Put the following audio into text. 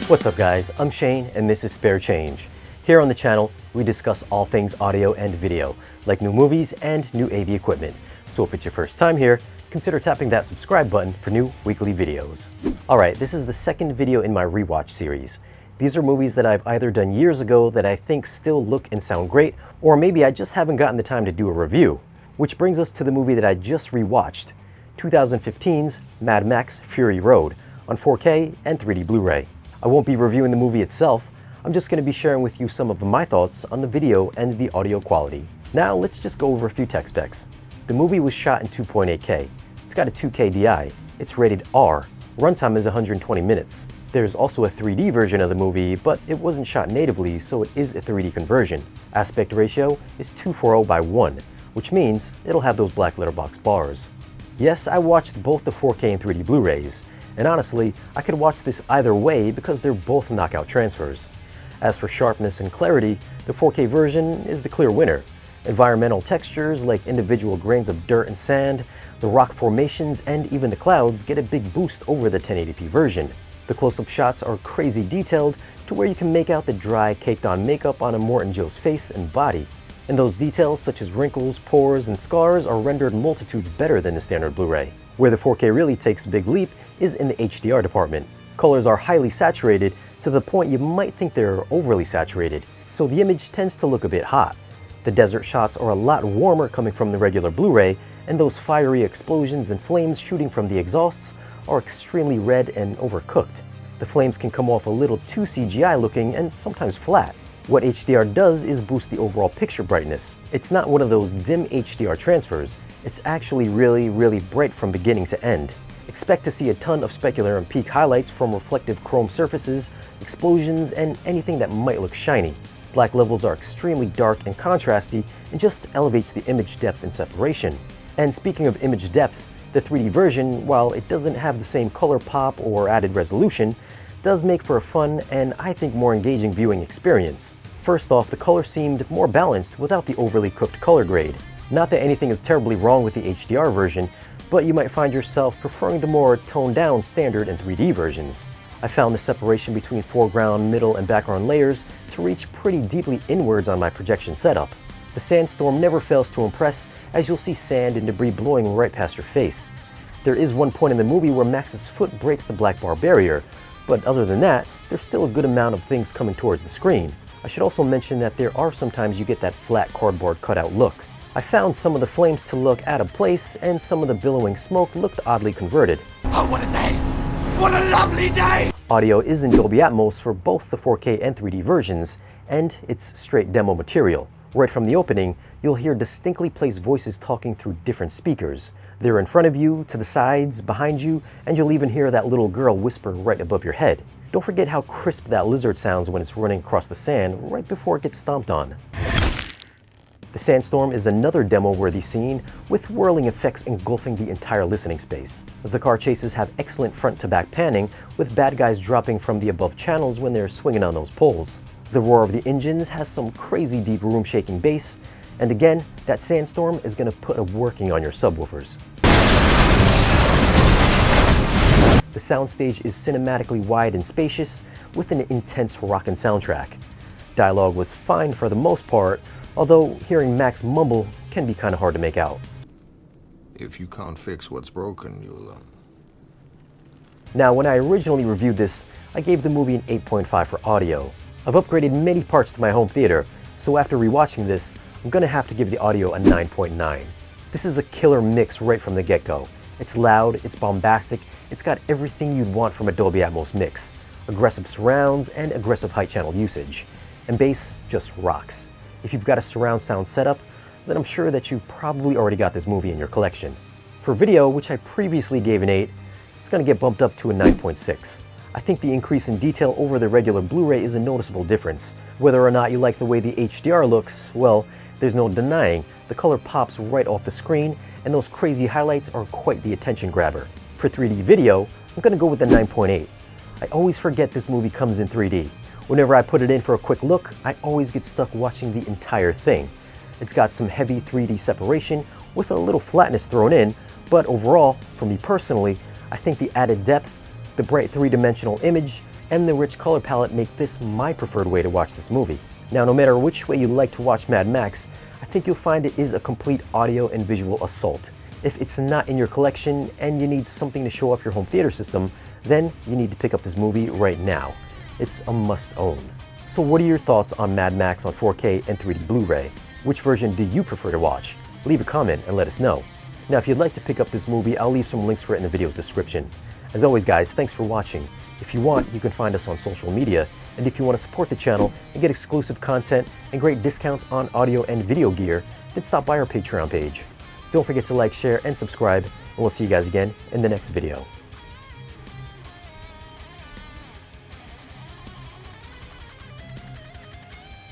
What's up guys, I'm Shane and this is Spare Change. Here on the channel, we discuss all things audio and video, like new movies and new AV equipment. So if it's your first time here, consider tapping that subscribe button for new weekly videos. Alright, this is the second video in my rewatch series. These are movies that I've either done years ago that I think still look and sound great, or maybe I just haven't gotten the time to do a review. Which brings us to the movie that I just rewatched, 2015's Mad Max Fury Road, on 4K and 3D Blu-ray. I won't be reviewing the movie itself, I'm just going to be sharing with you some of my thoughts on the video and the audio quality. Now let's just go over a few tech specs. The movie was shot in 2.8K, it's got a 2K DI, it's rated R, runtime is 120 minutes. There's also a 3D version of the movie, but it wasn't shot natively, so it is a 3D conversion. Aspect ratio is 240:1, which means it'll have those black letterbox bars. Yes, I watched both the 4K and 3D Blu-rays, and honestly, I could watch this either way because they're both knockout transfers. As for sharpness and clarity, the 4K version is the clear winner. Environmental textures like individual grains of dirt and sand, the rock formations, and even the clouds get a big boost over the 1080p version. The close-up shots are crazy detailed to where you can make out the dry, caked-on makeup on Immortan Joe's face and body. And those details such as wrinkles, pores, and scars are rendered multitudes better than the standard Blu-ray. Where the 4K really takes a big leap is in the HDR department. Colors are highly saturated to the point you might think they're overly saturated, so the image tends to look a bit hot. The desert shots are a lot warmer coming from the regular Blu-ray, and those fiery explosions and flames shooting from the exhausts are extremely red and overcooked. The flames can come off a little too CGI looking and sometimes flat. What HDR does is boost the overall picture brightness. It's not one of those dim HDR transfers, it's actually really bright from beginning to end. Expect to see a ton of specular and peak highlights from reflective chrome surfaces, explosions, and anything that might look shiny. Black levels are extremely dark and contrasty and just elevates the image depth and separation. And speaking of image depth, the 3D version, while it doesn't have the same color pop or added resolution, does make for a fun and I think more engaging viewing experience. First off, the color seemed more balanced without the overly cooked color grade. Not that anything is terribly wrong with the HDR version, but you might find yourself preferring the more toned down standard and 3D versions. I found the separation between foreground, middle, and background layers to reach pretty deeply inwards on my projection setup. The Sandstorm never fails to impress, as you'll see sand and debris blowing right past your face. There is one point in the movie where Max's foot breaks the black bar barrier, but other than that, there's still a good amount of things coming towards the screen. I should also mention that there are sometimes you get that flat cardboard cutout look. I found some of the flames to look out of place, and some of the billowing smoke looked oddly converted. Oh, what a day! What a lovely day! Audio is in Dolby Atmos for both the 4K and 3D versions, and it's straight demo material. Right from the opening, you'll hear distinctly placed voices talking through different speakers. They're in front of you, to the sides, behind you, and you'll even hear that little girl whisper right above your head. Don't forget how crisp that lizard sounds when it's running across the sand right before it gets stomped on. The Sandstorm is another demo-worthy scene with whirling effects engulfing the entire listening space. The car chases have excellent front-to-back panning, with bad guys dropping from the above channels when they're swinging on those poles. The roar of the engines has some crazy deep room-shaking bass, and again, that Sandstorm is going to put a working on your subwoofers. The soundstage is cinematically wide and spacious, with an intense rockin' soundtrack. Dialogue was fine for the most part, although hearing Max mumble can be kinda hard to make out. If you can't fix what's broken, you'll... Now, when I originally reviewed this, I gave the movie an 8.5 for audio. I've upgraded many parts to my home theater, so after rewatching this, I'm gonna have to give the audio a 9.9. This is a killer mix right from the get-go. It's loud, it's bombastic, it's got everything you'd want from a Dolby Atmos mix. Aggressive surrounds and aggressive height channel usage. And bass just rocks. If you've got a surround sound setup, then I'm sure that you probably already got this movie in your collection. For video, which I previously gave an 8, it's gonna get bumped up to a 9.6. I think the increase in detail over the regular Blu-ray is a noticeable difference. Whether or not you like the way the HDR looks, well, there's no denying the color pops right off the screen, and those crazy highlights are quite the attention grabber. For 3D video, I'm gonna go with the 9.8. I always forget this movie comes in 3D. Whenever I put it in for a quick look, I always get stuck watching the entire thing. It's got some heavy 3D separation with a little flatness thrown in, but overall, for me personally, I think the added depth, the bright three-dimensional image, and the rich color palette make this my preferred way to watch this movie. Now, no matter which way you like to watch Mad Max, I think you'll find it is a complete audio and visual assault. If it's not in your collection and you need something to show off your home theater system, then you need to pick up this movie right now. It's a must-own. So what are your thoughts on Mad Max on 4K and 3D Blu-ray? Which version do you prefer to watch? Leave a comment and let us know. Now, if you'd like to pick up this movie, I'll leave some links for it in the video's description. As always, guys, thanks for watching. If you want, you can find us on social media, and if you want to support the channel and get exclusive content and great discounts on audio and video gear, then stop by our Patreon page. Don't forget to like, share, and subscribe, and we'll see you guys again in the next video.